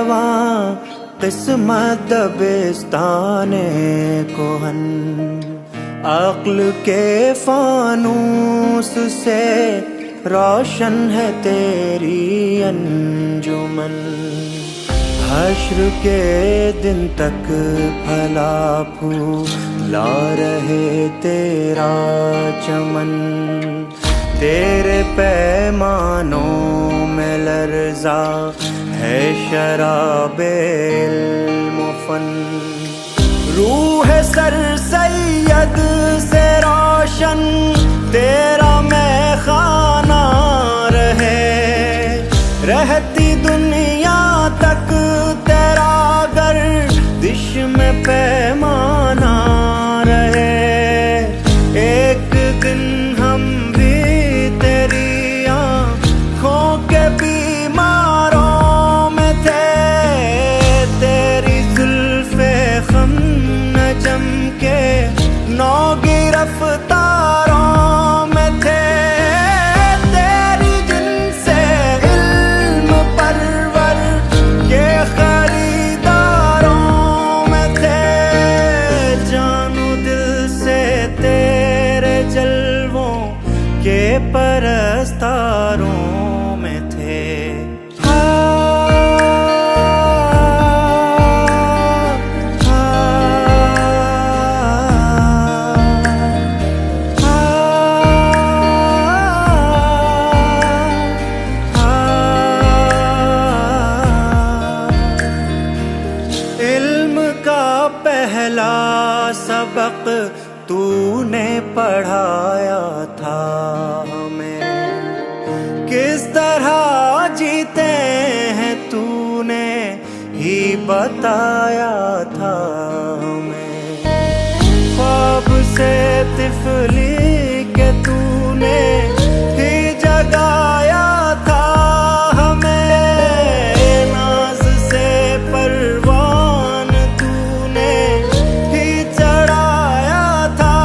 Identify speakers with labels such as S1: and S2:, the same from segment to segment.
S1: जवां किस्मत दबिस्ताने कोहन। अक्ल के फानूस से रोशन है तेरी अंजुमन। हश्र के दिन तक फला फूला रहे तेरा चमन। तेरे पैमानों में लर्जा है शराबे इल्म फन। रूह सर सैयद से रोशन तेरा मैं खाना रहे। रहती दुनिया तक तेरा गर्दिश में पैमाना रहे। एक दिन हम भी तेरी आँखों के बीमारों में थे। तेरी जुल्फे खम न जम के नौ गिरफ्तारों में थे। तेरी जिनसे इल्म परवर के खरीदारों में थे। जानू दिल से तेरे जलवों के परस्तारों में थे। इल्म का पहला सबक तूने पढ़ाया था हमें। किस तरह जीते हैं तूने ही बताया था हमें। ख्वाब से तिफली के तूने ही जगाया था हमें। नाज से परवान तूने ही चढ़ाया था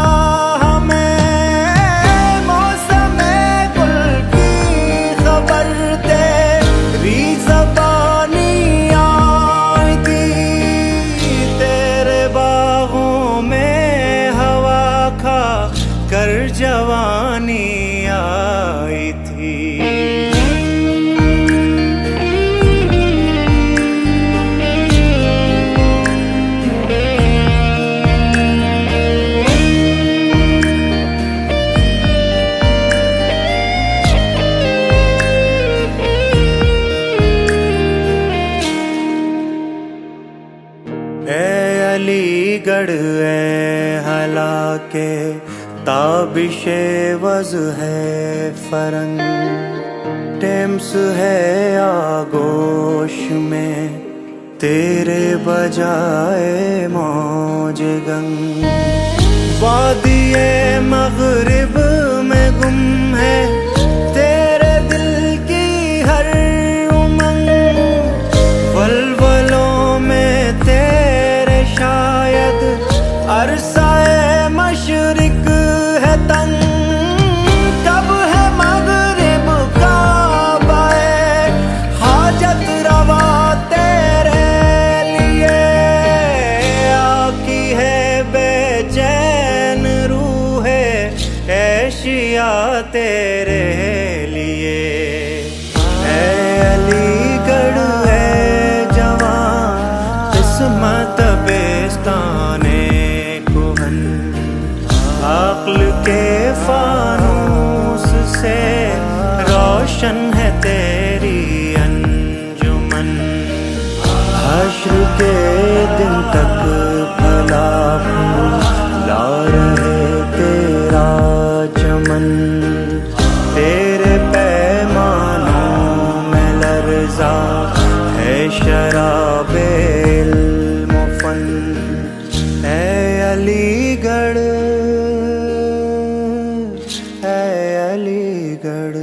S1: हमें। मौसमे गुल की खबर तेरी ज़बानी आई थी। तेरे बागों में हवा खा कर जवानी आई थी। अलीगढ़ ए हला के ताबिशे वज है फरंग। टेम्स है आगोश में तेरे बजाए मौज गंग। वादिये मगरिब में गुम है तेरे दिल की हर उमंग। वलवलों में तेरे शायद अरसाए मशरिक है तंग। कब है मगरिब का बाए हाजत रवा तेरे लिए। आकी है बेचैन रूहे ऐशिया तेरे लिए। ऐ अलीगढ़ है जवां किस्मत बेस्ताने कोहन। अक्ल के फानूस से रोशन है तेरी अंजुमन। हश्र के दिन तक फला फूला रहे तेरा चमन। तेरे पैमानों में लर्जा है शराबे इल्म फन। ऐ अलीगढ़, ऐ अलीगढ़।